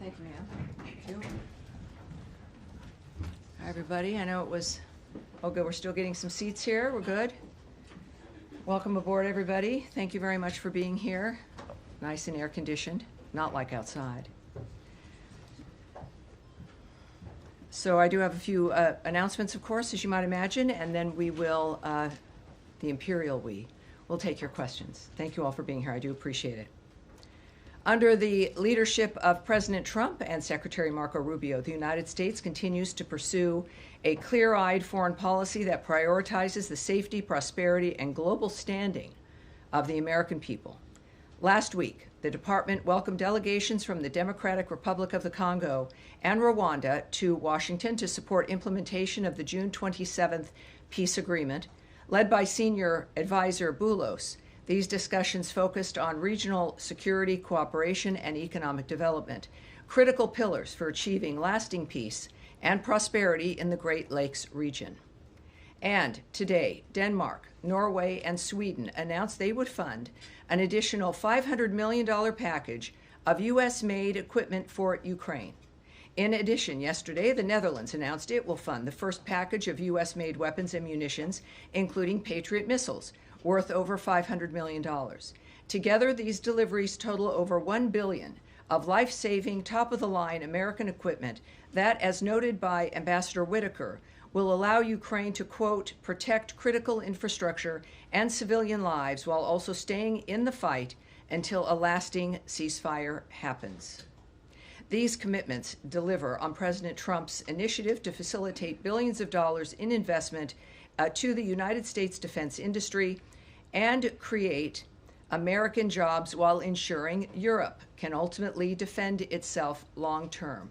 Thank you, ma'am. Thank you. Hi, everybody. I know it was, oh, good. We're still getting some seats here. We're good. Welcome aboard, everybody. Thank you very much for being here. Nice and air-conditioned, not like outside. So I do have a few announcements, of course, as you might imagine, and then we will, the Imperial we, will take your questions. Thank you all for being here. I do appreciate it. Under the leadership of President Trump and Secretary Marco Rubio, the United States continues to pursue a clear-eyed foreign policy that prioritizes the safety, prosperity, and global standing of the American people. Last week, the department welcomed delegations from the Democratic Republic of the Congo and Rwanda to Washington to support implementation of the June 27th peace agreement, led by senior advisor Boulos. These discussions focused on regional security, cooperation, and economic development, critical pillars for achieving lasting peace and prosperity in the Great Lakes region. And today, Denmark, Norway, and Sweden announced they would fund an additional $500 million package of U.S.-made equipment for Ukraine. In addition, yesterday, the Netherlands announced it will fund the first package of U.S.-made weapons and munitions, including Patriot missiles, worth over $500 million. Together, these deliveries total over $1 billion of life-saving, top-of-the-line American equipment that, as noted by Ambassador Whitaker, will allow Ukraine to, quote, protect critical infrastructure and civilian lives while also staying in the fight until a lasting ceasefire happens. These commitments deliver on President Trump's initiative to facilitate billions of dollars in investment to the United States defense industry and create American jobs while ensuring Europe can ultimately defend itself long-term.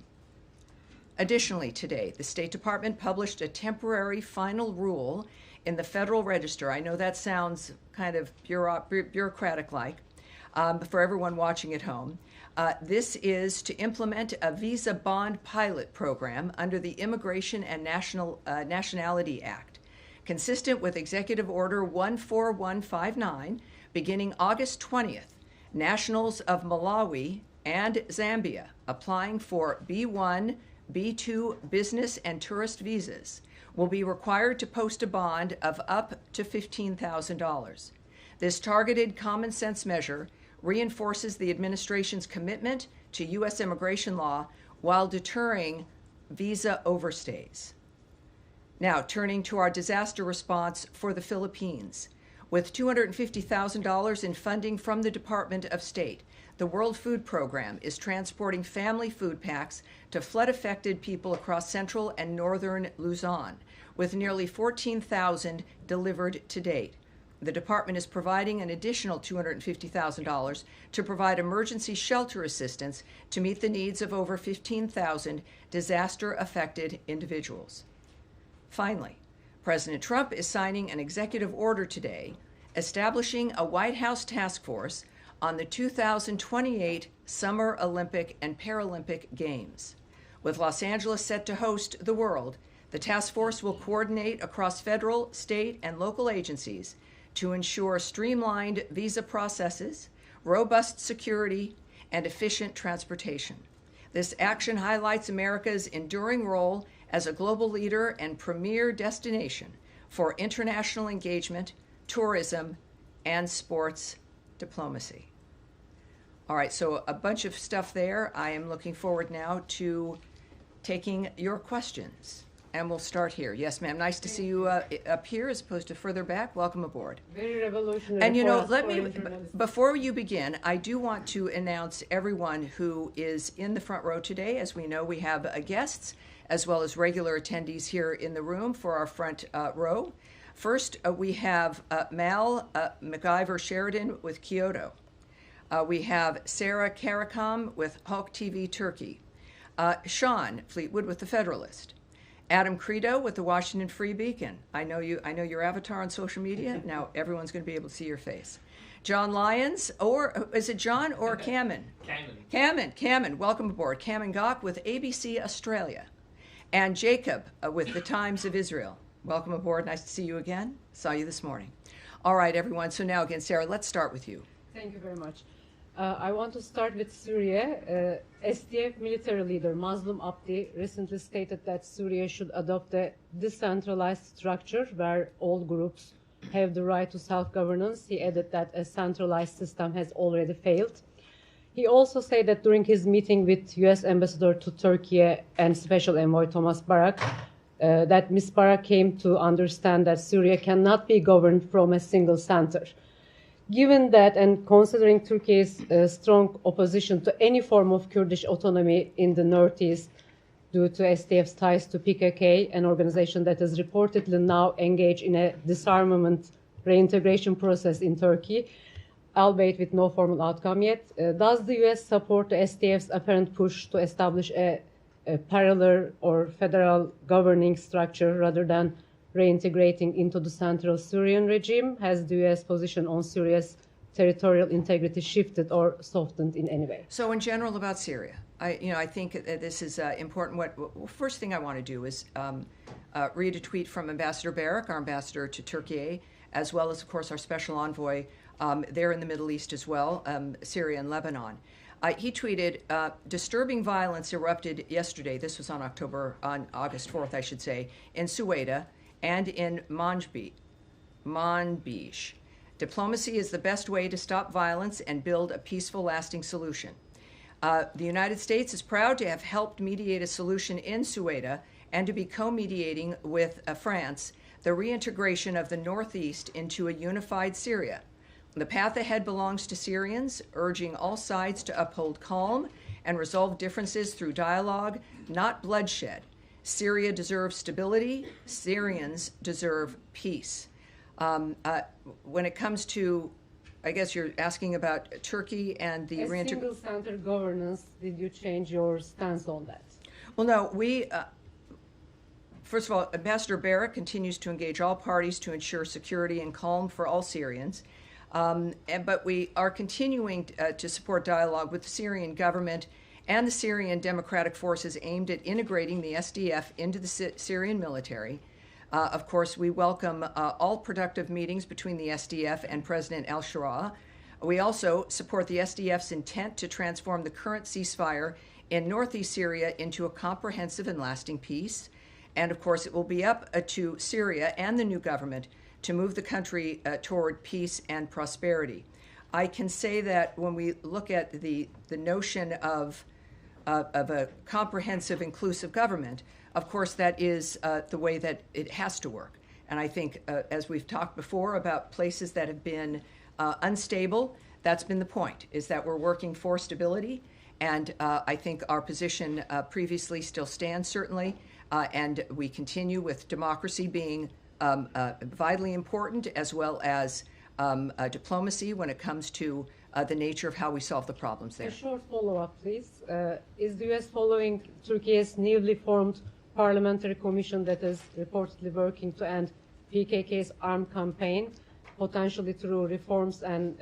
Additionally, today, the State Department published a temporary final rule in the Federal Register. I know that sounds kind of bureaucratic-like for everyone watching at home. This is to implement a visa bond pilot program under the Immigration and Nationality Act, consistent with Executive Order 14159, beginning August 20th. Nationals of Malawi and Zambia applying for B1, B2 business and tourist visas will be required to post a bond of up to $15,000. This targeted common sense measure reinforces the administration's commitment to U.S. immigration law while deterring visa overstays. Now, turning to our disaster response for the Philippines. With $250,000 in funding from the Department of State, the World Food Program is transporting family food packs to flood-affected people across central and northern Luzon, with nearly 14,000 delivered to date. The department is providing an additional $250,000 to provide emergency shelter assistance to meet the needs of over 15,000 disaster-affected individuals. Finally, President Trump is signing an executive order today establishing a White House task force on the 2028 Summer Olympic and Paralympic Games. With Los Angeles set to host the World, the task force will coordinate across federal, state, and local agencies to ensure streamlined visa processes, robust security, and efficient transportation. This action highlights America's enduring role as a global leader and premier destination for international engagement, tourism, and sports diplomacy. All right, so a bunch of stuff there. I am looking forward now to taking your questions. And we'll start here. Yes, ma'am. Nice to see you up here as opposed to further back. Welcome aboard. Very revolutionary. And you know, before you begin, I do want to announce everyone who is in the front row today. As we know, we have guests as well as regular attendees here in the room for our front row. First, we have Mal McIver Sheridan with Kyoto. We have Sarah Karakam with Hulk TV Turkey. Sean Fleetwood with The Federalist. Adam Credo with the Washington Free Beacon. I know your avatar on social media. Now everyone's going to be able to see your face. John Lyons, or is it John or Kamen? Kamen, welcome aboard. Kamen Gok with ABC Australia. And Jacob with The Times of Israel. Welcome aboard. Nice to see you again. Saw you this morning. All right, everyone. So now again, Sarah, let's start with you. Thank you very much. I want to start with Syria. SDF military leader Mazlum Abdi recently stated that Syria should adopt a decentralized structure where all groups have the right to self-governance. He added that a centralized system has already failed. He also said that during his meeting with U.S. Ambassador to Turkey and Special Envoy Thomas Barak, that Ms. Barak came to understand that Syria cannot be governed from a single center. Given that and considering Turkey's strong opposition to any form of Kurdish autonomy in the northeast due to SDF's ties to PKK, an organization that is reportedly now engaged in a disarmament reintegration process in Turkey, albeit with no formal outcome yet, does the U.S. support the SDF's apparent push to establish a parallel or federal governing structure rather than reintegrating into the central Syrian regime? Has the U.S. position on Syria's territorial integrity shifted or softened in any way? So in general about Syria, I think that this is important. First thing I want to do is read a tweet from Ambassador Barak, our ambassador to Turkey, as well as, of course, our special envoy there in the Middle East as well, Syria and Lebanon. He tweeted, disturbing violence erupted yesterday, this was on August 4th, I should say, in Suwaida and in Manbij. Diplomacy is the best way to stop violence and build a peaceful, lasting solution. The United States is proud to have helped mediate a solution in Suwaida and to be co-mediating with France the reintegration of the Northeast into a unified Syria. The path ahead belongs to Syrians, urging all sides to uphold calm and resolve differences through dialogue, not bloodshed. Syria deserves stability. Syrians deserve peace. When it comes to, I guess you're asking about Turkey and the single center governance, did you change your stance on that? Well, no, first of all, Ambassador Barak continues to engage all parties to ensure security and calm for all Syrians. But we are continuing to support dialogue with the Syrian government and the Syrian democratic forces aimed at integrating the SDF into the Syrian military. Of course, we welcome all productive meetings between the SDF and President al-Shura. We also support the SDF's intent to transform the current ceasefire in northeast Syria into a comprehensive and lasting peace. And of course, it will be up to Syria and the new government to move the country toward peace and prosperity. I can say that when we look at the notion of a comprehensive, inclusive government, of course, that is the way that it has to work. And I think, as we've talked before about places that have been unstable, that's been the point, is that we're working for stability. And I think our position previously still stands, certainly. And we continue with democracy being vitally important, as well as diplomacy when it comes to the nature of how we solve the problems there. A short follow-up, please. Is the U.S. following Turkey's newly formed parliamentary commission that is reportedly working to end PKK's armed campaign, potentially through reforms and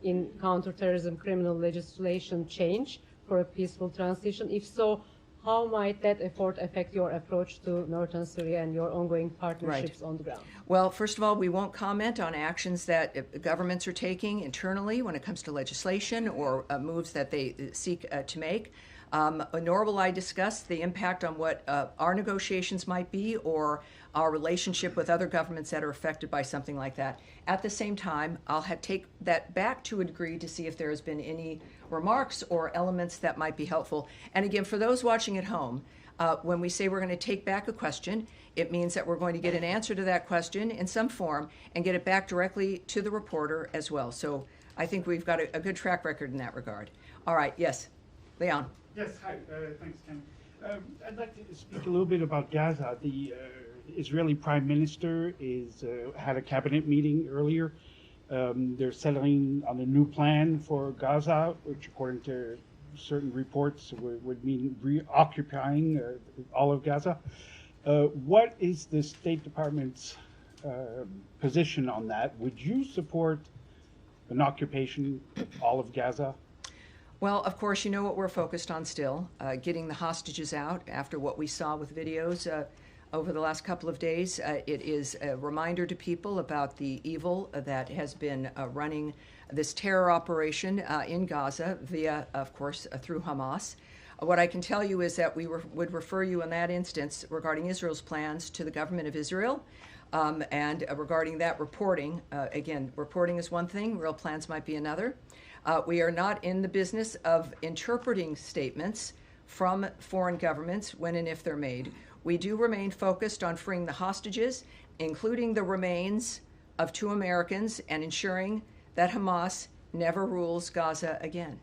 in counterterrorism criminal legislation change for a peaceful transition? If so, how might that effort affect your approach to northern Syria and your ongoing partnerships on the ground? Well, first of all, we won't comment on actions that governments are taking internally when it comes to legislation or moves that they seek to make. Nor will I discuss the impact on what our negotiations might be or our relationship with other governments that are affected by something like that. At the same time, I'll take that back to a degree to see if there has been any remarks or elements that might be helpful. And again, for those watching at home, when we say we're going to take back a question, it means that we're going to get an answer to that question in some form and get it back directly to the reporter as well. So I think we've got a good track record in that regard. All right, yes, Leon. Yes, hi, thanks, Ken. I'd like to speak a little bit about Gaza. The Israeli Prime Minister had a cabinet meeting earlier. They're settling on a new plan for Gaza, which according to certain reports would mean reoccupying all of Gaza. What is the State Department's position on that? Would you support an occupation of all of Gaza? Well, of course, you know what we're focused on still, getting the hostages out after what we saw with videos over the last couple of days. It is a reminder to people about the evil that has been running this terror operation in Gaza via, of course, through Hamas. What I can tell you is that we would refer you in that instance regarding Israel's plans to the government of Israel. And regarding that reporting, again, reporting is one thing, real plans might be another. We are not in the business of interpreting statements from foreign governments when and if they're made. We do remain focused on freeing the hostages, including the remains of 2 Americans, and ensuring that Hamas never rules Gaza again.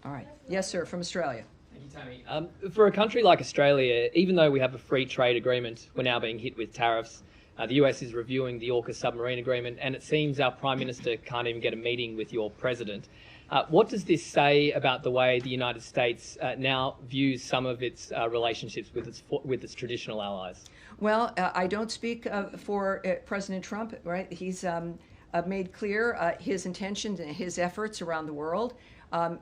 All right. Yes, sir, from Australia. Thank you, Tammy. For a country like Australia, even though we have a free trade agreement, we're now being hit with tariffs. The US is reviewing the AUKUS submarine agreement, and it seems our Prime Minister can't even get a meeting with your President. What does this say about the way the United States now views some of its relationships with its traditional allies? Well, I don't speak for President Trump, right? He's made clear his intentions and his efforts around the world.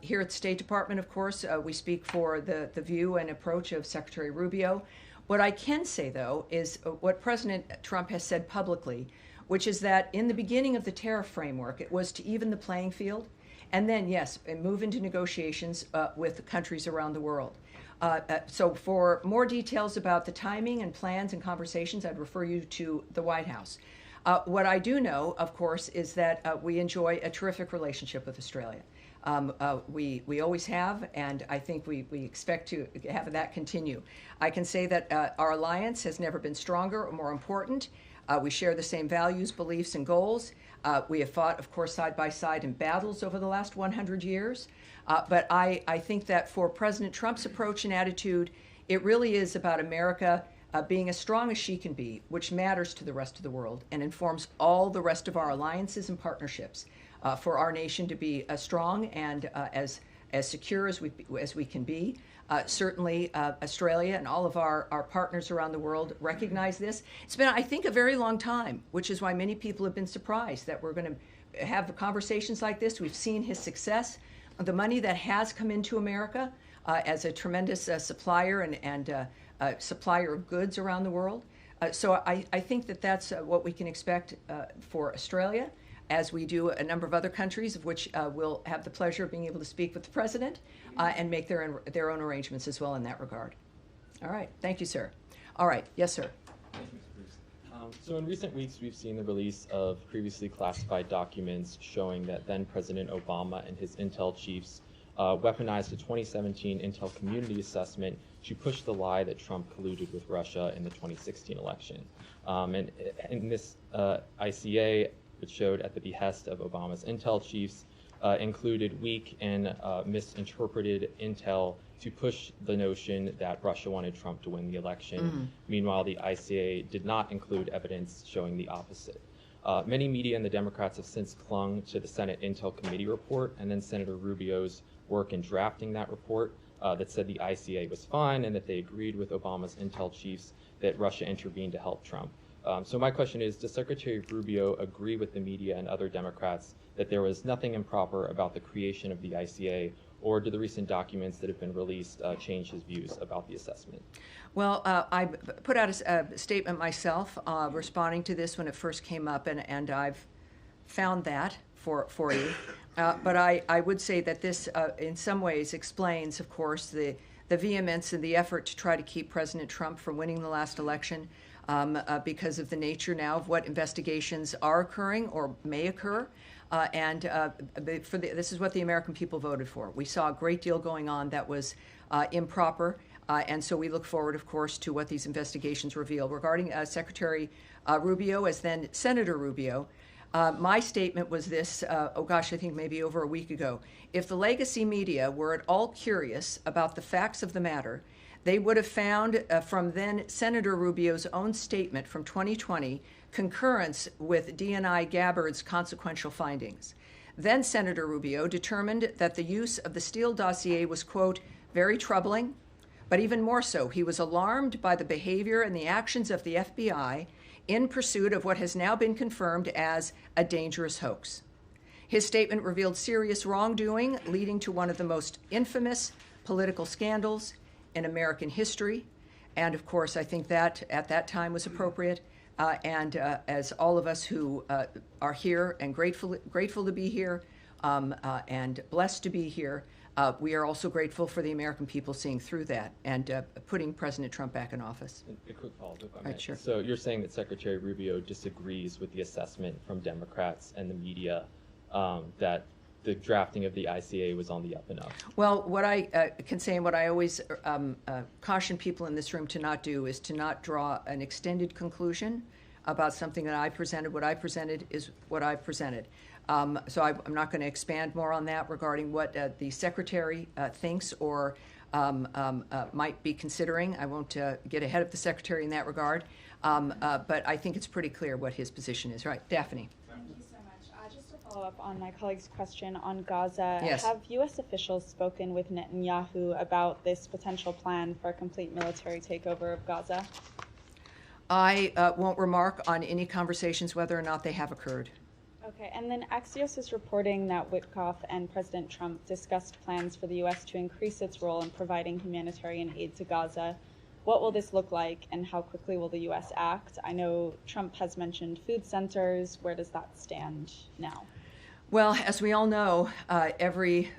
Here at the State Department, of course, we speak for the view and approach of Secretary Rubio. What I can say, though, is what President Trump has said publicly, which is that in the beginning of the tariff framework, it was to even the playing field, and then, yes, move into negotiations with countries around the world. So for more details about the timing and plans and conversations, I'd refer you to the White House. What I do know, of course, is that we enjoy a terrific relationship with Australia. We always have, and I think we expect to have that continue. I can say that our alliance has never been stronger or more important. We share the same values, beliefs, and goals. We have fought, of course, side by side in battles over the last 100 years. But I think that for President Trump's approach and attitude, it really is about America being as strong as she can be, which matters to the rest of the world and informs all the rest of our alliances and partnerships. For our nation to be strong and as secure as we can be. Certainly, Australia and all of our partners around the world recognize this. It's been, I think, a very long time, which is why many people have been surprised that we're going to have conversations like this. We've seen his success, the money that has come into America as a tremendous supplier and supplier of goods around the world. So I think that that's what we can expect for Australia, as we do a number of other countries, of which we'll have the pleasure of being able to speak with the president and make their own arrangements as well in that regard. All right. Thank you, sir. All right. Yes, sir. Thank you, Mr. Bruce. So in recent weeks, we've seen the release of previously classified documents showing that then President Obama and his intel chiefs weaponized a 2017 Intel Community Assessment to push the lie that Trump colluded with Russia in the 2016 election. And in this ICA, which showed at the behest of Obama's intel chiefs, included weak and misinterpreted intel to push the notion that Russia wanted Trump to win the election. Mm-hmm. Meanwhile, the ICA did not include evidence showing the opposite. Many media and the Democrats have since clung to the Senate Intel Committee report and then Senator Rubio's work in drafting that report that said the ICA was fine and that they agreed with Obama's intel chiefs that Russia intervened to help Trump. So my question is, does Secretary Rubio agree with the media and other Democrats that there was nothing improper about the creation of the ICA, or do the recent documents that have been released change his views about the assessment? Well, I put out a statement myself responding to this when it first came up, and I've found that for you. But I would say that this, in some ways, explains, of course, the vehemence and the effort to try to keep President Trump from winning the last election. Because of the nature now of what investigations are occurring or may occur. This is what the American people voted for. We saw a great deal going on that was improper, and so we look forward, of course, to what these investigations reveal. Regarding Secretary Rubio, as then Senator Rubio, my statement was this, I think maybe over a week ago. If the legacy media were at all curious about the facts of the matter, they would have found from then Senator Rubio's own statement from 2020 concurrence with DNI Gabbard's consequential findings. Then Senator Rubio determined that the use of the Steele dossier was, quote, very troubling, but even more so, he was alarmed by the behavior and the actions of the FBI in pursuit of what has now been confirmed as a dangerous hoax. His statement revealed serious wrongdoing leading to one of the most infamous political scandals in American history. And of course, I think that at that time was appropriate. And as all of us who are here and grateful to be here and blessed to be here, we are also grateful for the American people seeing through that and putting President Trump back in office. A quick follow-up, if I Right, may. sure. So you're saying that Secretary Rubio disagrees with the assessment from Democrats and the media that the drafting of the ICA was on the up and up? Well, what I can say and what I always caution people in this room to not do is to not draw an extended conclusion about something that I presented. What I presented is what I presented. So I'm not going to expand more on that regarding what the Secretary thinks or might be considering. I won't get ahead of the Secretary in that regard, but I think it's pretty clear what his position is. Right, Daphne. Thank you so much. Just to follow up on my colleague's question on Gaza, Yes. have U.S. officials spoken with Netanyahu about this potential plan for a complete military takeover of Gaza? I won't remark on any conversations whether or not they have occurred. Okay, and then Axios is reporting that Witkoff and President Trump discussed plans for the U.S. to increase its role in providing humanitarian aid to Gaza. What will this look like, and how quickly will the U.S. act? I know Trump has mentioned food centers. Where does that stand now? Well, as we all know, every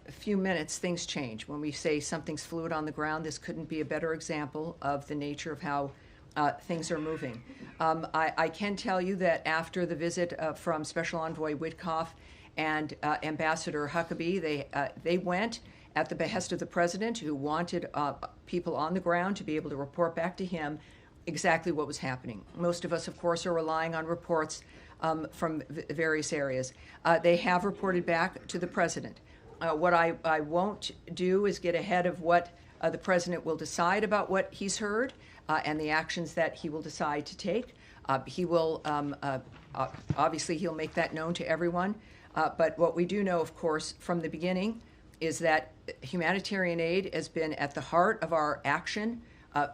few minutes things change. When we say something's fluid on the ground, this couldn't be a better example of the nature of how things are moving. I can tell you that after the visit from Special Envoy Witkoff and Ambassador Huckabee, they went at the behest of the president, who wanted people on the ground to be able to report back to him exactly what was happening. Most of us, of course, are relying on reports from various areas. They have reported back to the president. What I won't do is get ahead of what the president will decide about what he's heard and the actions that he will decide to take. He will, obviously, he'll make that known to everyone. But what we do know, of course, from the beginning is that humanitarian aid has been at the heart of our action,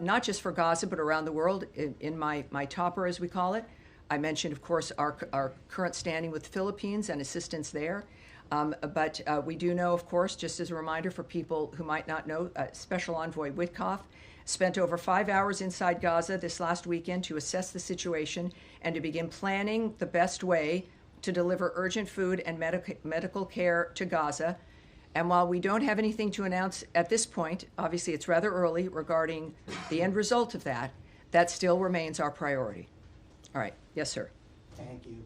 not just for Gaza, but around the world. In my topper, as we call it, I mentioned, of course, our current standing with the Philippines and assistance there. But we do know, of course, just as a reminder for people who might not know, Special Envoy Witkoff spent over 5 hours inside Gaza this last weekend to assess the situation and to begin planning the best way to deliver urgent food and medical care to Gaza. And while we don't have anything to announce at this point, obviously it's rather early regarding the end result of that, that still remains our priority. All right. Yes, sir. Thank you.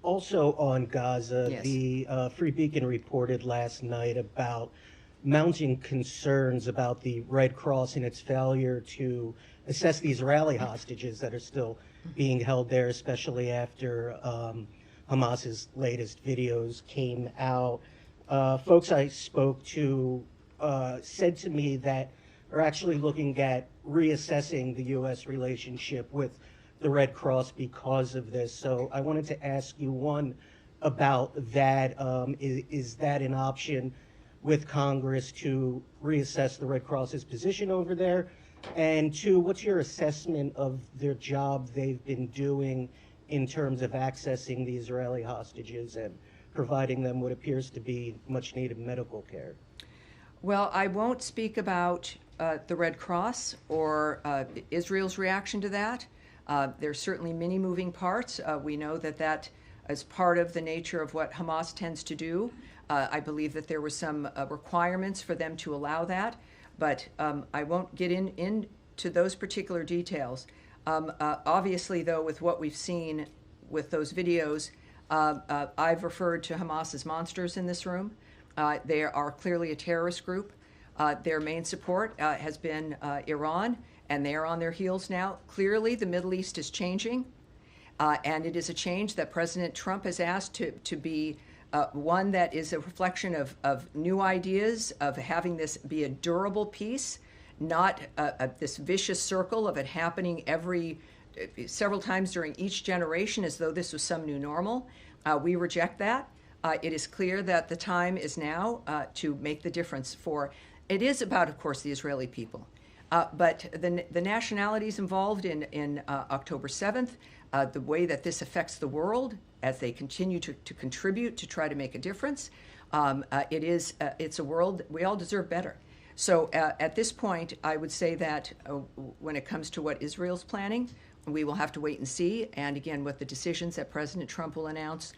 Also on Gaza, Yes. the Free Beacon reported last night about mounting concerns about the Red Cross and its failure to assess the Israeli hostages that are still being held there, especially after Hamas's latest videos came out. Folks I spoke to said to me that are actually looking at reassessing the U.S. relationship with the Red Cross because of this. So I wanted to ask you, one, about that. Is that an option with Congress to reassess the Red Cross's position over there? And two, what's your assessment of their job they've been doing in terms of accessing the Israeli hostages and providing them what appears to be much needed medical care? Well, I won't speak about the Red Cross or Israel's reaction to that. There's certainly many moving parts. We know that that is part of the nature of what Hamas tends to do. I believe that there were some requirements for them to allow that, but I won't get into those particular details. Obviously, though, with what we've seen with those videos, I've referred to Hamas as monsters in this room. They are clearly a terrorist group. Their main support has been Iran, and they are on their heels now. Clearly, the Middle East is changing, and it is a change that President Trump has asked to be one that is a reflection of new ideas, of having this be a durable peace, not this vicious circle of it happening several times during each generation as though this was some new normal. We reject that. It is clear that the time is now to make the difference it is about, of course, the Israeli people. But the nationalities involved in October 7th, the way that this affects the world as they continue to contribute to try to make a difference, it's a world we all deserve better. So at this point, I would say that when it comes to what Israel's planning, we will have to wait and see. And again, what the decisions that President Trump will announce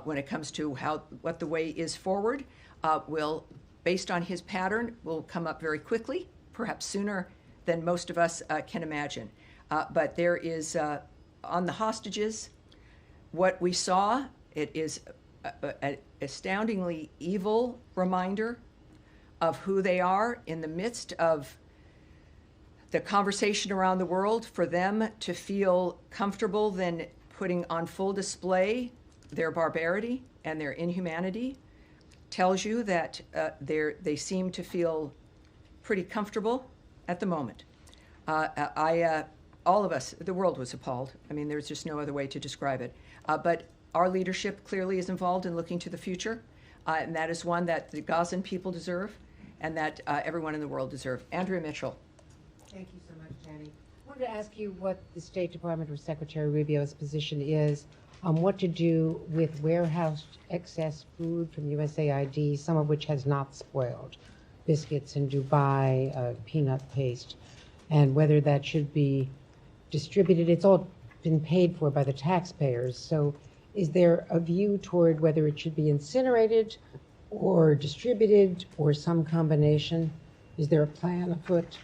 when it comes to what the way is forward will, based on his pattern, will come up very quickly, perhaps sooner than most of us can imagine. But there is, on the hostages, what we saw, it is an astoundingly evil reminder of who they are in the midst of the conversation around the world. For them to feel comfortable then putting on full display their barbarity and their inhumanity tells you that they seem to feel pretty comfortable at the moment. All of us, the world was appalled. I mean, there's just no other way to describe it. But our leadership clearly is involved in looking to the future, and that is one that the Gazan people deserve and that everyone in the world deserves. Andrea Mitchell. Thank you so much, Jenny. I wanted to ask you what the State Department or Secretary Rubio's position is on what to do with warehoused excess food from USAID, some of which has not spoiled, biscuits in Dubai, peanut paste, and whether that should be distributed. It's all been paid for by the taxpayers. So is there a view toward whether it should be incinerated or distributed or some combination? Is there a plan afoot?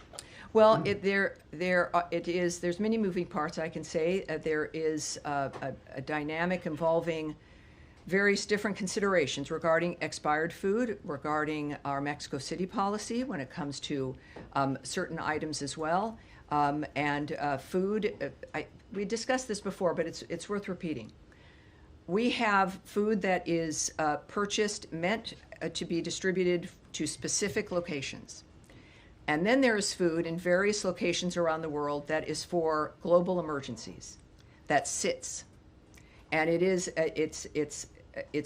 Well, there's many moving parts, I can say. There is a dynamic involving various different considerations regarding expired food, regarding our Mexico City policy when it comes to certain items as well. And food, we discussed this before, but it's worth repeating. We have food that is purchased, meant to be distributed to specific locations. And then there is food in various locations around the world that is for global emergencies, that sits. And it's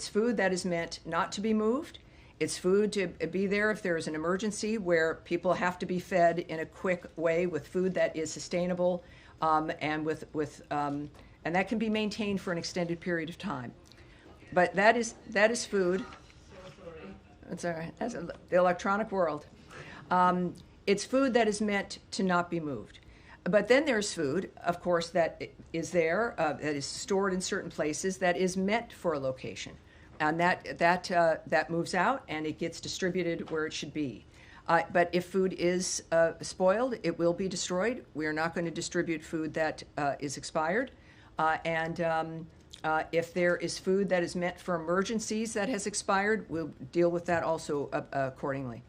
food that is meant not to be moved. It's food to be there if there is an emergency where people have to be fed in a quick way with food that is sustainable and and that can be maintained for an extended period of time. But that is food. It's all right. That's the electronic world. It's food that is meant to not be moved. But then there's food, of course, that is there, that is stored in certain places, that is meant for a location. And that moves out and it gets distributed where it should be. But if food is spoiled, it will be destroyed. We are not going to distribute food that is expired. If there is food that is meant for emergencies that has expired, we'll deal with that also accordingly.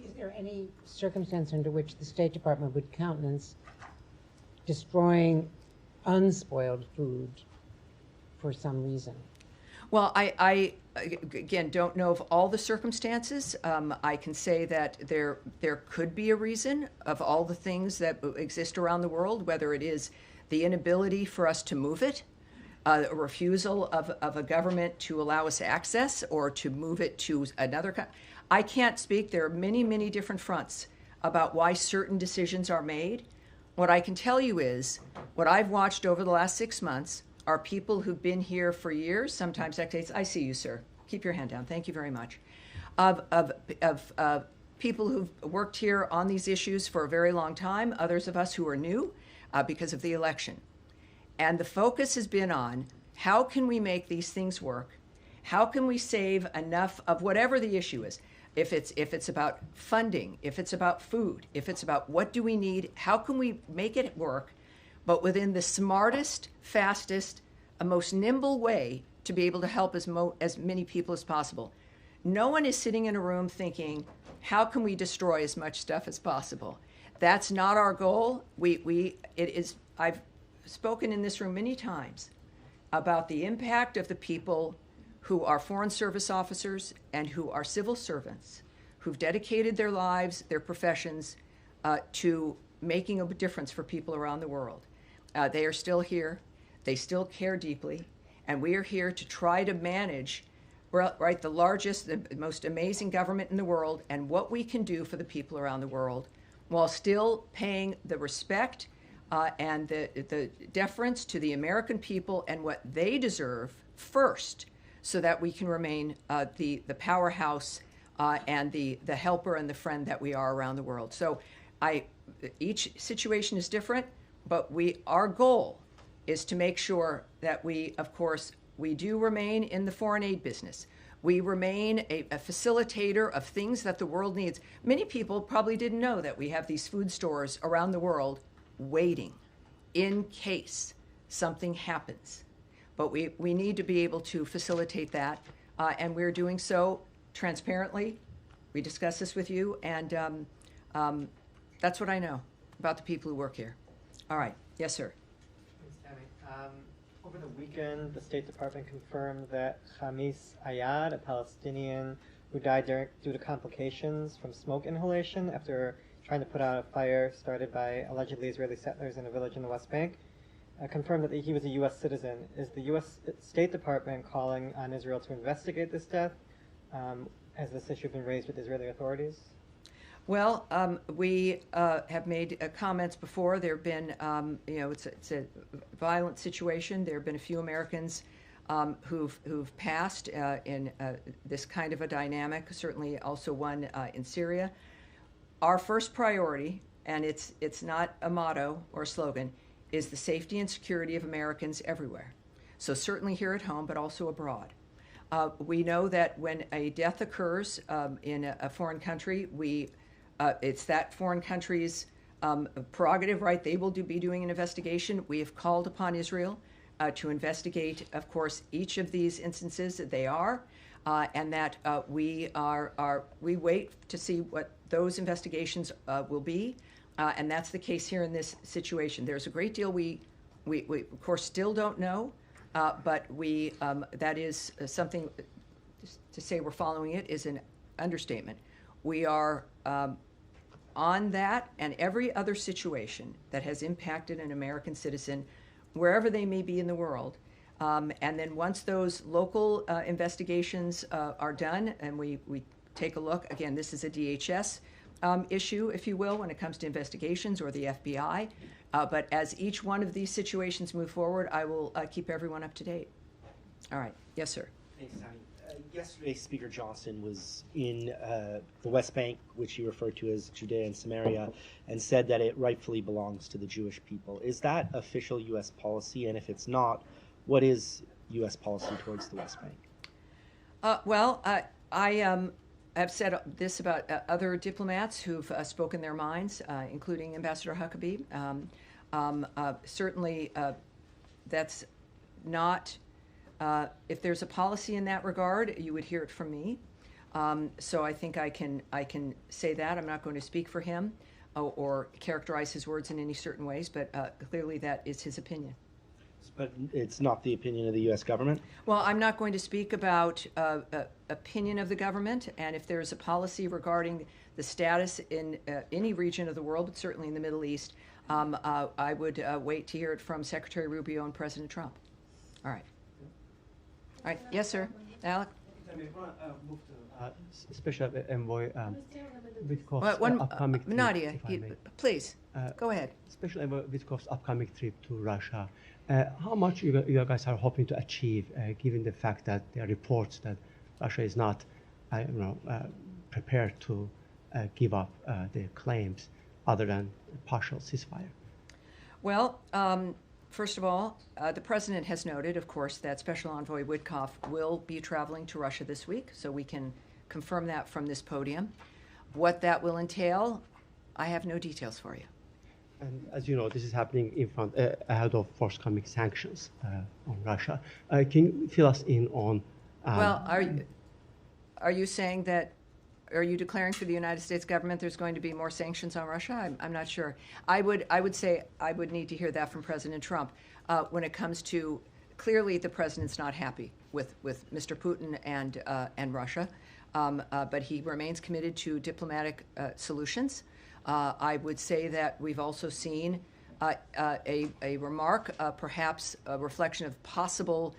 Is there any circumstance under which the State Department would countenance destroying unspoiled food for some reason? Well, I again don't know of all the circumstances. I can say that there could be a reason of all the things that exist around the world, whether it is the inability for us to move it, a refusal of a government to allow us access or to move it to another country. I can't speak. There are many, many different fronts about why certain decisions are made. What I can tell you is what I've watched over the last 6 months are people who've been here for years, sometimes decades. I see you, sir. Keep your hand down. Thank you very much. Of people who've worked here on these issues for a very long time, others of us who are new because of the election. And the focus has been on how can we make these things work? How can we save enough of whatever the issue is? If it's about funding, if it's about food, if it's about what do we need, how can we make it work, but within the smartest, fastest, most nimble way to be able to help as many people as possible. No one is sitting in a room thinking, how can we destroy as much stuff as possible? That's not our goal. I've spoken in this room many times about the impact of the people who are Foreign Service officers and who are civil servants, who've dedicated their lives, their professions, to making a difference for people around the world. They are still here. They still care deeply. And we are here to try to manage, right, the largest, the most amazing government in the world and what we can do for the people around the world while still paying the respect and the deference to the American people and what they deserve first, so that we can remain the powerhouse and the helper and the friend that we are around the world. So each situation is different. But our goal is to make sure that we, of course, we do remain in the foreign aid business. We remain a facilitator of things that the world needs. Many people probably didn't know that we have these food stores around the world waiting in case something happens. But we need to be able to facilitate that, and we're doing so transparently. We discuss this with you, and that's what I know about the people who work here. All right. Yes, sir. Thanks, Tammy. Over the weekend, the State Department confirmed that Khamis Ayad, a Palestinian who died due to complications from smoke inhalation after trying to put out a fire started by allegedly Israeli settlers in a village in the West Bank, confirmed that he was a U.S. citizen. Is the U.S. State Department calling on Israel to investigate this death? Has this issue been raised with Israeli authorities? Well, we have made comments before. There have been, it's a violent situation. There have been a few Americans who've passed in this kind of a dynamic, certainly also one in Syria. Our first priority, and it's not a motto or a slogan, is the safety and security of Americans everywhere. So certainly here at home, but also abroad. We know that when a death occurs in a foreign country, it's that foreign country's prerogative, right? They will be doing an investigation. We have called upon Israel to investigate, of course, each of these instances that they are, and that we wait to see what those investigations will be, and that's the case here in this situation. There's a great deal we of course still don't know, but that is something. To say we're following it is an understatement. We are on that and every other situation that has impacted an American citizen, wherever they may be in the world. And then once those local investigations are done and we take a look, again, this is a DHS issue, if you will, when it comes to investigations, or the FBI. But as each one of these situations move forward, I will keep everyone up to date. All right. Yes, sir. Thanks, Tammy. Yesterday, Speaker Johnson was in the West Bank, which he referred to as Judea and Samaria, and said that it rightfully belongs to the Jewish people. Is that official U.S. policy? And if it's not, what is U.S. policy towards the West Bank? I have said this about other diplomats who've spoken their minds, including Ambassador Huckabee. Certainly, that's not... if there's a policy in that regard, you would hear it from me. So I think I can say that. I'm not going to speak for him or characterize his words in any certain ways, but clearly that is his opinion. But it's not the opinion of the U.S. government? Well, I'm not going to speak about opinion of the government, and if there's a policy regarding the status in any region of the world, but certainly in the Middle East, I would wait to hear it from Secretary Rubio and President Trump. All right. All right. Yes, sir. Alec? I want to move to Special Envoy Witkoff's upcoming trip, Nadia, please, go ahead. Special Envoy Witkoff's upcoming trip to Russia. How much you guys are hoping to achieve, given the fact that there are reports that Russia is not prepared to give up their claims other than partial ceasefire? Well, first of all, the President has noted, of course, that Special Envoy Witkoff will be traveling to Russia this week, so we can confirm that from this podium. What that will entail, I have no details for you. And as you know, this is happening in front ahead of forthcoming sanctions on Russia. Can you fill us in on? Well, are you saying that? Are you declaring for the United States government there's going to be more sanctions on Russia? I'm not sure. I would say I would need to hear that from President Trump. When it comes to, clearly the president's not happy with Mr. Putin and Russia, but he remains committed to diplomatic solutions. I would say that we've also seen a remark, perhaps a reflection of possible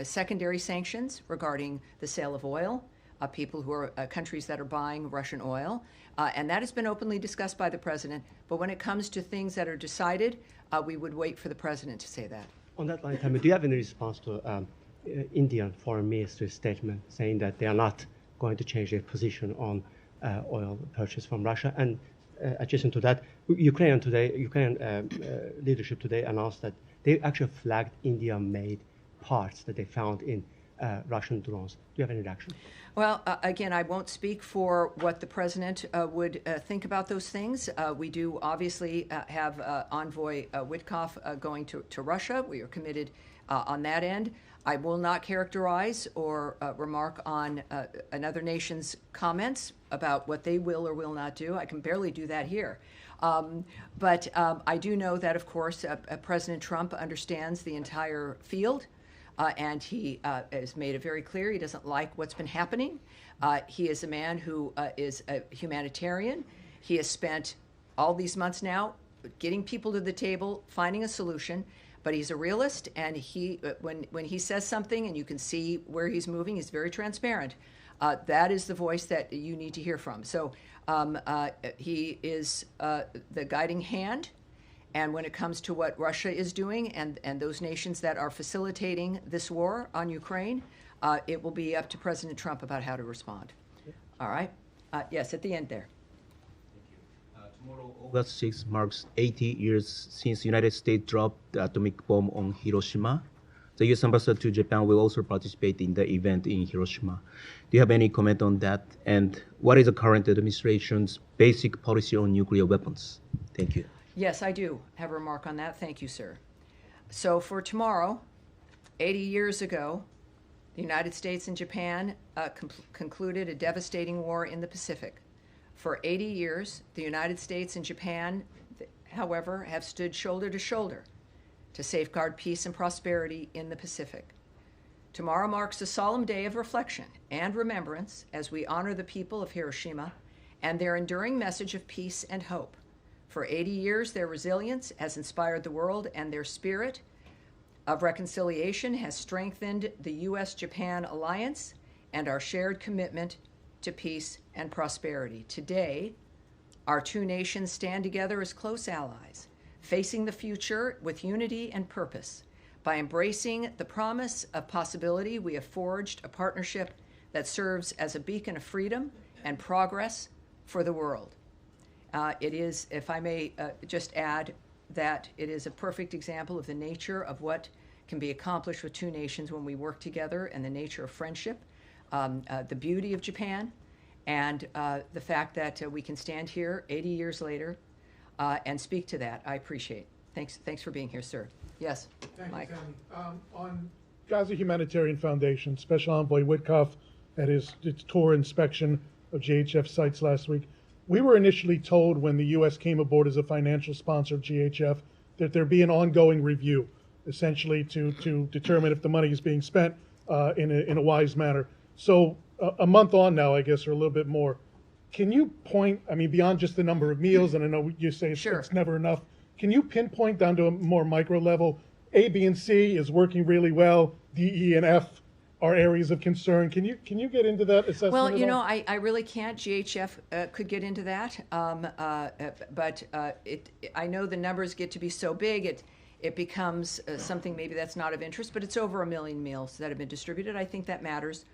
secondary sanctions regarding the sale of oil. People who are countries that are buying Russian oil. And that has been openly discussed by the president. But when it comes to things that are decided, we would wait for the president to say that. On that line, Tammy, do you have any response to Indian foreign minister's statement saying that they are not going to change their position on oil purchase from Russia? And adjacent to that, Ukrainian leadership today announced that they actually flagged India-made parts that they found in Russian drones. Do you have any reaction? Well, again, I won't speak for what the president would think about those things. We do obviously have Envoy Witkoff going to Russia. We are committed on that end. I will not characterize or remark on another nation's comments about what they will or will not do. I can barely do that here. But I do know that, of course, President Trump understands the entire field. And he has made it very clear he doesn't like what's been happening. He is a man who is a humanitarian. He has spent all these months now getting people to the table, finding a solution. But he's a realist, and when he says something and you can see where he's moving, he's very transparent. That is the voice that you need to hear from. So he is the guiding hand. And when it comes to what Russia is doing and those nations that are facilitating this war on Ukraine, it will be up to President Trump about how to respond. All right? Yes, at the end there. Tomorrow, August 6 marks 80 years since the United States dropped the atomic bomb on Hiroshima. The U.S. ambassador to Japan will also participate in the event in Hiroshima. Do you have any comment on that? And what is the current administration's basic policy on nuclear weapons? Thank you. Yes, I do have a remark on that. Thank you, sir. So for tomorrow, 80 years ago, the United States and Japan concluded a devastating war in the Pacific. For 80 years, the United States and Japan, however, have stood shoulder to shoulder to safeguard peace and prosperity in the Pacific. Tomorrow marks a solemn day of reflection and remembrance as we honor the people of Hiroshima and their enduring message of peace and hope. For 80 years, their resilience has inspired the world, and their spirit of reconciliation has strengthened the U.S.-Japan alliance and our shared commitment to peace and prosperity. Today, our two nations stand together as close allies, facing the future with unity and purpose. By embracing the promise of possibility, we have forged a partnership that serves as a beacon of freedom and progress for the world. It is, if I may just add, that it is a perfect example of the nature of what can be accomplished with two nations when we work together, and the nature of friendship, the beauty of Japan, and the fact that we can stand here 80 years later and speak to that. I appreciate. Thanks for being here, sir. Yes, Thank Mike. you, Tammy. On Gaza Humanitarian Foundation, Special Envoy Witkoff at his tour inspection of GHF sites last week. We were initially told when the U.S. came aboard as a financial sponsor of GHF that there'd be an ongoing review, essentially to determine if the money is being spent in a wise manner. So a month on now, I guess, or a little bit more, can you point, I mean, beyond just the number of meals, and I know you say it's never enough, can you pinpoint down to a more micro level, A, B, and C is working really well, D, E, and F are areas of concern? Can you get into that assessment? Well, you at know, all? I really can't. GHF could get into that, but I know the numbers get to be so big, it becomes something maybe that's not of interest, but it's over 1 million meals that have been distributed. I think that matters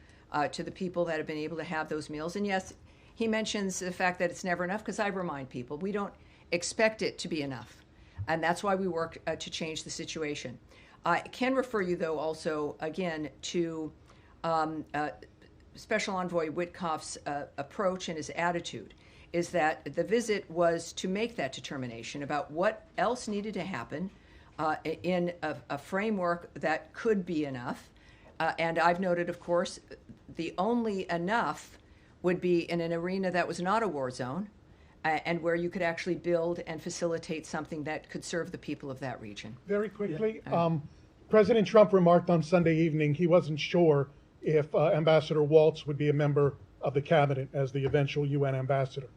to the people that have been able to have those meals. And yes, he mentions the fact that it's never enough, because I remind people we don't expect it to be enough. And that's why we work to change the situation. I can refer you, though, also, again, to Special Envoy Witkoff's approach and his attitude, is that the visit was to make that determination about what else needed to happen in a framework that could be enough. And I've noted, of course, the only enough would be in an arena that was not a war zone, and where you could actually build and facilitate something that could serve the people of that region. Very quickly, President Trump remarked on Sunday evening he wasn't sure if Ambassador Waltz would be a member of the cabinet as the eventual UN ambassador,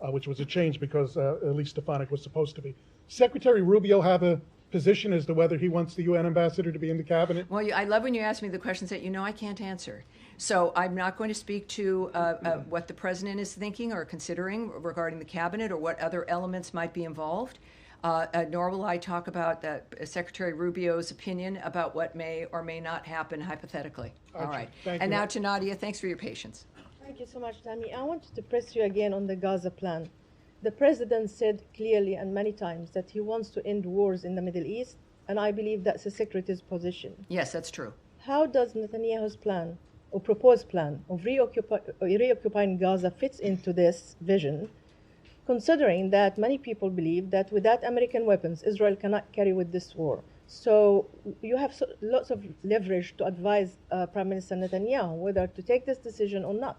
which was a change because Elise Stefanik was supposed to be. Secretary Rubio have a position as to whether he wants the UN ambassador to be in the cabinet? Well, I love when you ask me the questions that you know I can't answer. So I'm not going to speak to what the president is thinking or considering regarding the cabinet or what other elements might be involved. Nor will I talk about Secretary Rubio's opinion about what may or may not happen hypothetically. All right. And now to Nadia. Thanks for your patience. Thank you so much, Tammy. I wanted to press you again on the Gaza plan. The president said clearly and many times that he wants to end wars in the Middle East, and I believe that's the secretary's position. Yes, that's true. How does Netanyahu's plan or proposed plan of reoccupying Gaza fits into this vision, considering that many people believe that without American weapons, Israel cannot carry with this war? So you have lots of leverage to advise Prime Minister Netanyahu whether to take this decision or not.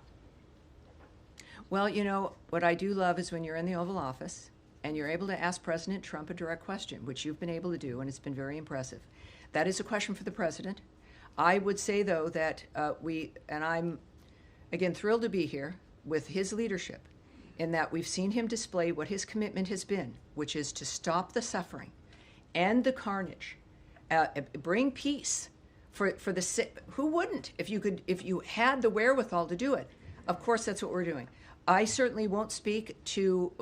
Well, you know, what I do love is when you're in the Oval Office and you're able to ask President Trump a direct question, which you've been able to do, and it's been very impressive. That is a question for the president. I would say, though, that I'm, again, thrilled to be here with his leadership, in that we've seen him display what his commitment has been, which is to stop the suffering, end the carnage, bring peace for the who wouldn't if you had the wherewithal to do it. Of course, that's what we're doing. I certainly won't speak to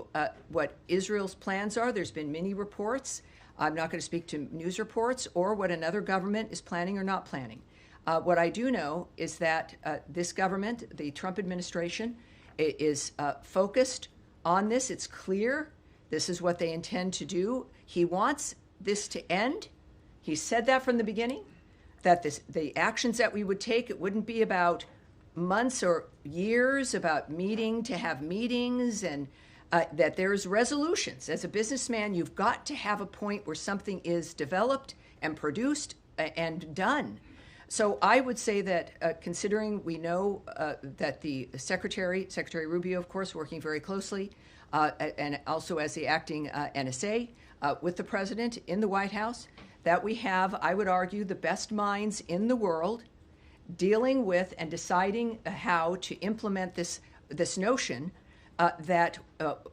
what Israel's plans are. There's been many reports. I'm not going to speak to news reports or what another government is planning or not planning. What I do know is that this government, the Trump administration, is focused on this. It's clear. This is what they intend to do. He wants this to end. He said that from the beginning, that the actions that we would take, it wouldn't be about months or years, about meeting to have meetings, and that there's resolutions. As a businessman, you've got to have a point where something is developed and produced and done. So I would say that considering we know that the Secretary Rubio, of course, working very closely, and also as the acting NSA with the president in the White House, that we have, I would argue, the best minds in the world dealing with and deciding how to implement this notion that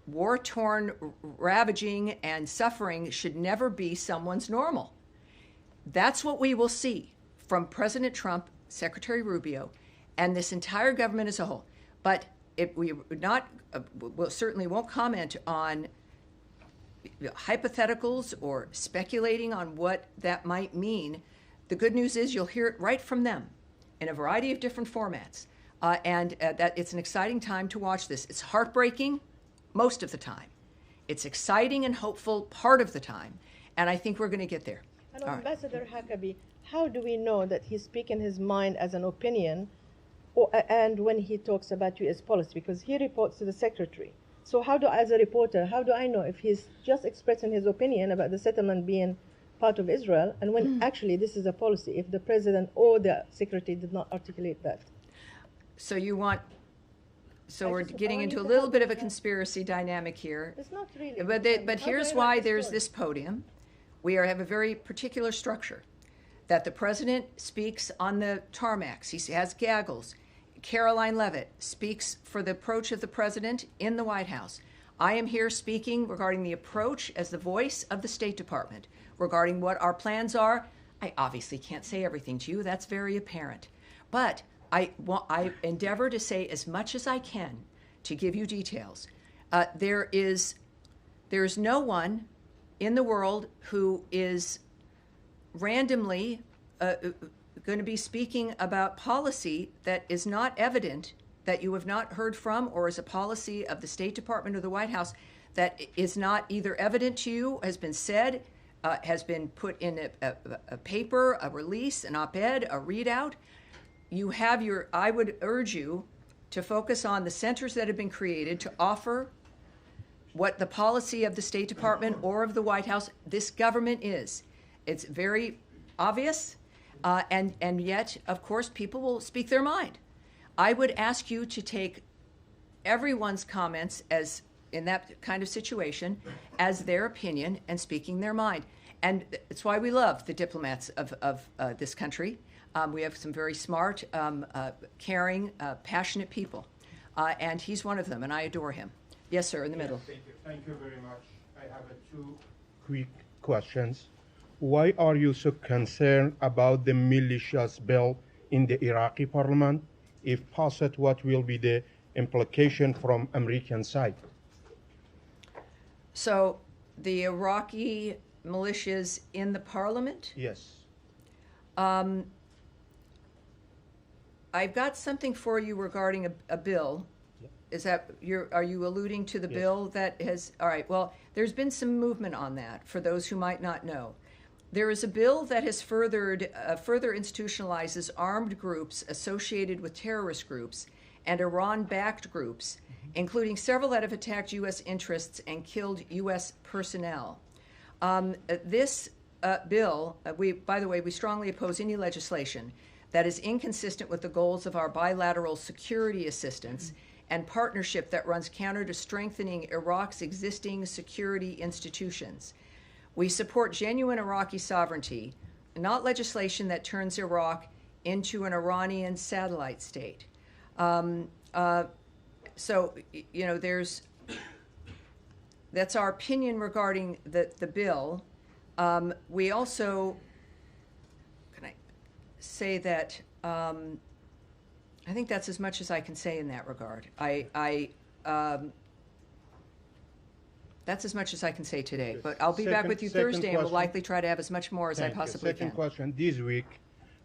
war-torn ravaging and suffering should never be someone's normal. That's what we will see from President Trump, Secretary Rubio, and this entire government as a whole. But we certainly won't comment on hypotheticals or speculating on what that might mean. The good news is you'll hear it right from them in a variety of different formats. And that it's an exciting time to watch this. It's heartbreaking most of the time. It's exciting and hopeful part of the time. And I think we're going to get there. And Ambassador Huckabee, how do we know that he's speaking his mind as an opinion and when he talks about U.S. policy? Because he reports to the secretary. So as a reporter, how do I know if he's just expressing his opinion about the settlement being part of Israel and when actually this is a policy, if the president or the secretary did not articulate that? So we're getting into a little bit of a conspiracy dynamic here. It's not really. But here's why there's this podium. We have a very particular structure, that the president speaks on the tarmacs. He has gaggles. Caroline Leavitt speaks for the approach of the president in the White House. I am here speaking regarding the approach as the voice of the State Department, regarding what our plans are. I obviously can't say everything to you. That's very apparent. But I endeavor to say as much as I can to give you details. There is no one in the world who is randomly going to be speaking about policy that is not evident, that you have not heard from, or is a policy of the State Department or the White House that is not either evident to you, has been said, has been put in a paper, a release, an op-ed, a readout. I would urge you to focus on the centers that have been created to offer what the policy of the State Department or of the White House, this government is. It's very obvious, and yet, of course, people will speak their mind. I would ask you to take everyone's comments as in that kind of situation as their opinion and speaking their mind. And it's why we love the diplomats of this country. We have some very smart, caring, passionate people. And he's one of them, and I adore him. Yes, sir, in the middle. Thank you. Thank you very much. I have two quick questions. Why are you so concerned about the militias bill in the Iraqi parliament? If passed, what will be the implication from American side? So the Iraqi militias in the parliament? Yes. I've got something for you regarding a bill. are you alluding to the bill that has, all right, well, there's been some movement on that for those who might not know. There is a bill that has further institutionalizes armed groups associated with terrorist groups and Iran-backed groups, including several that have attacked U.S. interests and killed U.S. personnel. This bill, by the way, we strongly oppose any legislation that is inconsistent with the goals of our bilateral security assistance and partnership that runs counter to strengthening Iraq's existing security institutions. We support genuine Iraqi sovereignty, not legislation that turns Iraq into an Iranian satellite state. So, you know, that's our opinion regarding the bill. We also, can I say that, I think that's as much as I can say in that regard. That's as much as I can say today, but I'll be back with you Thursday and we'll likely try to have as much more as I possibly can. Second question, this week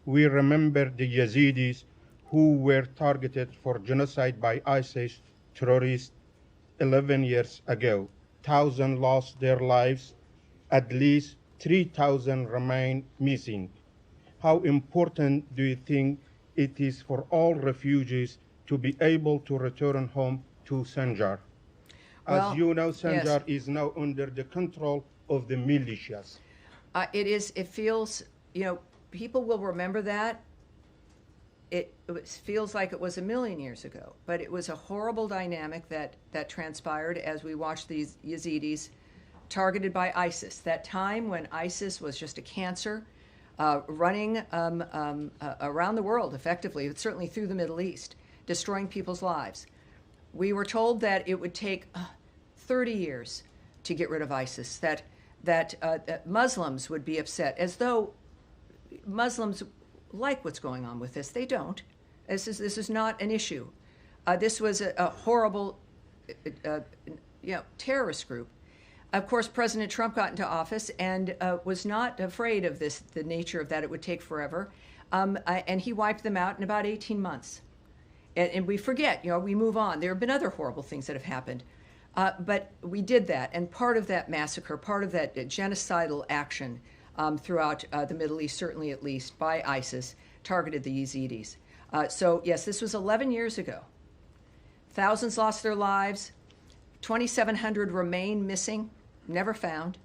we remember the Yazidis who were targeted for genocide by ISIS terrorists 11 years ago. 1,000 lost their lives, at least 3,000 remain missing. How important do you think it is for all refugees to be able to return home to Sinjar? As you know, Sinjar is now under the control of the militias. It feels, you know, people will remember that. It feels like it was a million years ago, but it was a horrible dynamic that transpired as we watched these Yazidis targeted by ISIS. That time when ISIS was just a cancer running around the world effectively, certainly through the Middle East, destroying people's lives. We were told that it would take 30 years to get rid of ISIS, that Muslims would be upset, as though Muslims like what's going on with this. They don't. This is not an issue. This was a horrible terrorist group. Of course, President Trump got into office and was not afraid of the nature of that. It would take forever. And he wiped them out in about 18 months. And we forget, you know, we move on. There have been other horrible things that have happened. But we did that. And part of that massacre, part of that genocidal action throughout the Middle East, certainly at least, by ISIS, targeted the Yazidis. So, yes, this was 11 years ago. Thousands lost their lives. 2,700 remain missing, never found.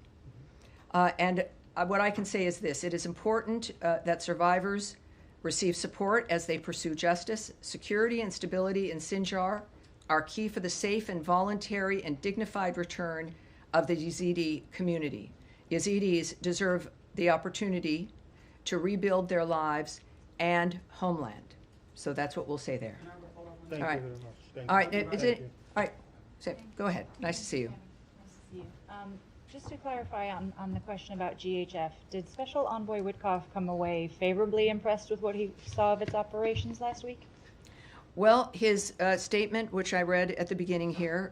And what I can say is this. It is important that survivors receive support as they pursue justice. Security and stability in Sinjar are key for the safe and voluntary and dignified return of the Yazidi community. Yazidis deserve the opportunity to rebuild their lives and homeland. So that's what we'll say there. Thank All right. you very much. Thank All right. you. Is it? All right. So, go ahead. Nice to see you. Nice to see you. Just to clarify on the question about GHF, did Special Envoy Witkoff come away favorably impressed with what he saw of its operations last week? Well, his statement, which I read at the beginning here,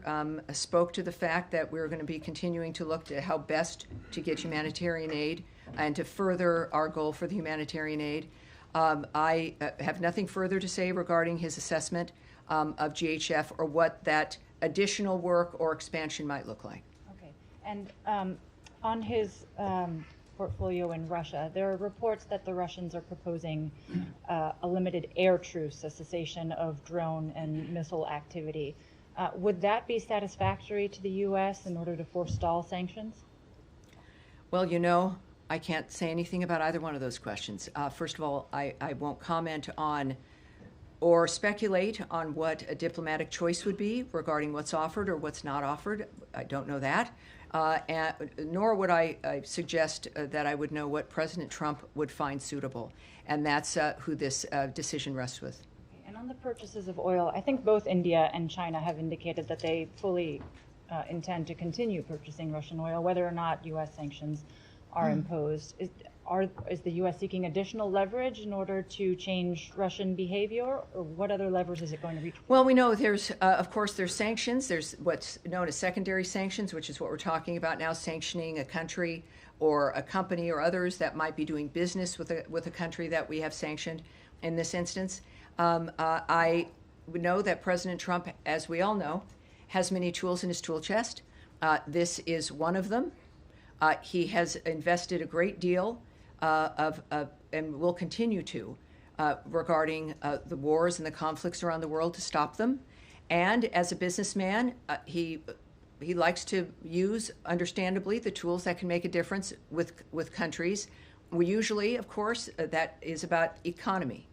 spoke to the fact that we're going to be continuing to look to how best to get humanitarian aid and to further our goal for the humanitarian aid. I have nothing further to say regarding his assessment of GHF or what that additional work or expansion might look like. Okay. And on his portfolio in Russia, there are reports that the Russians are proposing a limited air truce, a cessation of drone and missile activity. Would that be satisfactory to the U.S. in order to forestall sanctions? Well, you know, I can't say anything about either one of those questions. First of all, I won't comment on or speculate on what a diplomatic choice would be regarding what's offered or what's not offered. I don't know that. Nor would I suggest that I would know what President Trump would find suitable. And that's who this decision rests with. Okay. And on the purchases of oil, I think both India and China have indicated that they fully intend to continue purchasing Russian oil, whether or not U.S. sanctions are imposed. Is the U.S. seeking additional leverage in order to change Russian behavior, or what other levers is it going to reach? Well, we know there's, of course, there's sanctions. There's what's known as secondary sanctions, which is what we're talking about now, sanctioning a country or a company or others that might be doing business with a country that we have sanctioned in this instance. I we know that President Trump, as we all know, has many tools in his tool chest. This is one of them. He has invested a great deal and will continue to, regarding the wars and the conflicts around the world to stop them. And as a businessman, he likes to use, understandably, the tools that can make a difference with countries. We usually, of course, that is about economy,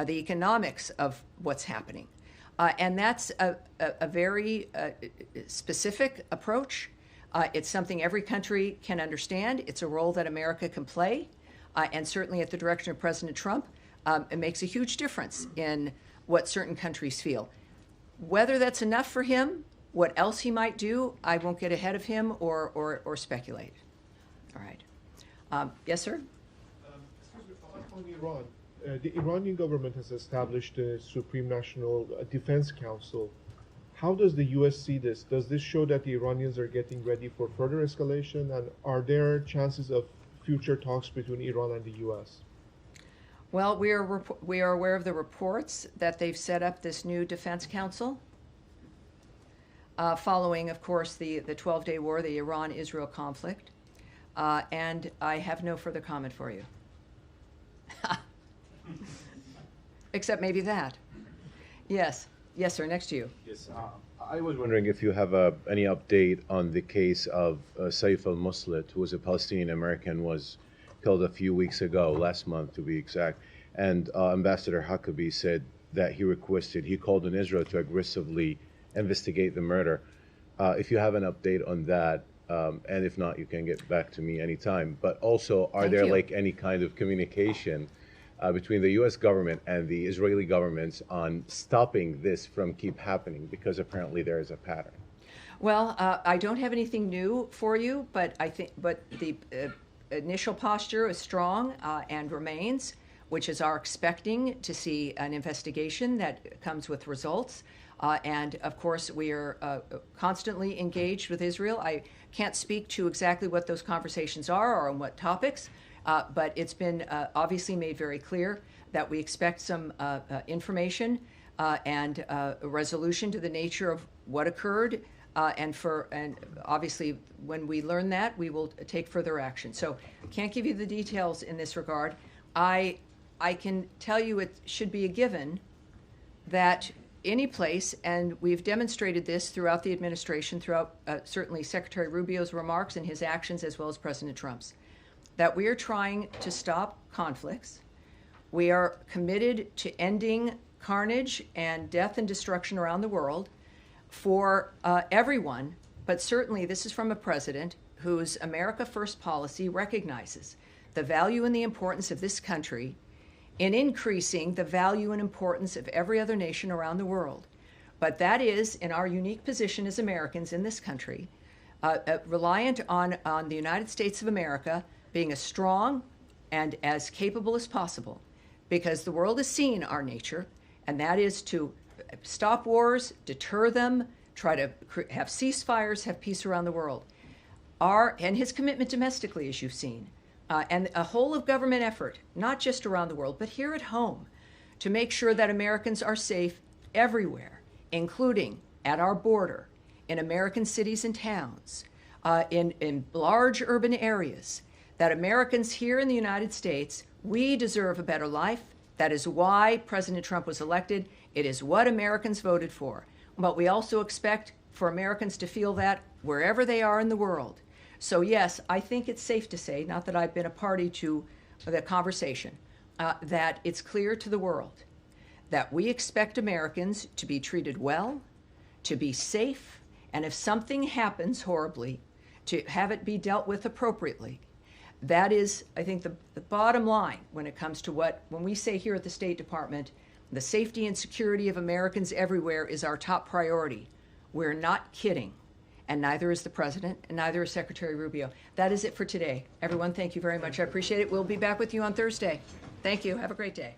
the economics of what's happening. And that's a very specific approach. It's something every country can understand. It's a role that America can play. And certainly at the direction of President Trump, it makes a huge difference in what certain countries feel. Whether that's enough for him, what else he might do, I won't get ahead of him or speculate. All right. Yes, sir? Excuse me, on Iran. The Iranian government has established a Supreme National Defense Council. How does the U.S. see this? Does this show that the Iranians are getting ready for further escalation? And are there chances of future talks between Iran and the U.S.? Well, we are aware of the reports that they've set up this new defense council following, of course, the 12-day war, the Iran-Israel conflict. And I have no further comment for you. Except maybe that. Yes. Yes, sir. Next to you. Yes. I was wondering if you have any update on the case of Saif al-Muslit, who was a Palestinian American, was killed a few weeks ago, last month to be exact. And Ambassador Huckabee said that he called on Israel to aggressively investigate the murder. If you have an update on that, and if not, you can get back to me anytime. But also, are there like any kind of communication between the U.S. government and the Israeli governments on stopping this from keep happening? Because apparently there is a pattern. Well, I don't have anything new for you, but the initial posture is strong and remains, which is our expecting to see an investigation that comes with results. And of course, we are constantly engaged with Israel. I can't speak to exactly what those conversations are or on what topics, but it's been obviously made very clear that we expect some information and a resolution to the nature of what occurred. And obviously, when we learn that, we will take further action. So I can't give you the details in this regard. I can tell you it should be a given that any place, and we've demonstrated this throughout the administration, throughout certainly Secretary Rubio's remarks and his actions, as well as President Trump's, that we are trying to stop conflicts. We are committed to ending carnage and death and destruction around the world for everyone, but certainly this is from a president whose America First policy recognizes the value and the importance of this country in increasing the value and importance of every other nation around the world. But that is, in our unique position as Americans in this country, reliant on the United States of America being as strong and as capable as possible, because the world has seen our nature, and that is to stop wars, deter them, try to have ceasefires, have peace around the world. And his commitment domestically, as you've seen, and a whole of government effort, not just around the world, but here at home, to make sure that Americans are safe everywhere, including at our border, in American cities and towns, in large urban areas, that Americans here in the United States, we deserve a better life. That is why President Trump was elected. It is what Americans voted for. But we also expect for Americans to feel that wherever they are in the world. So yes, I think it's safe to say, not that I've been a party to the conversation, that it's clear to the world that we expect Americans to be treated well, to be safe, and if something happens horribly, to have it be dealt with appropriately. That is, I think, the bottom line when it comes to when we say here at the State Department, the safety and security of Americans everywhere is our top priority. We're not kidding, and neither is the President, and neither is Secretary Rubio. That is it for today. Everyone, thank you very much. I appreciate it. We'll be back with you on Thursday. Thank you. Have a great day.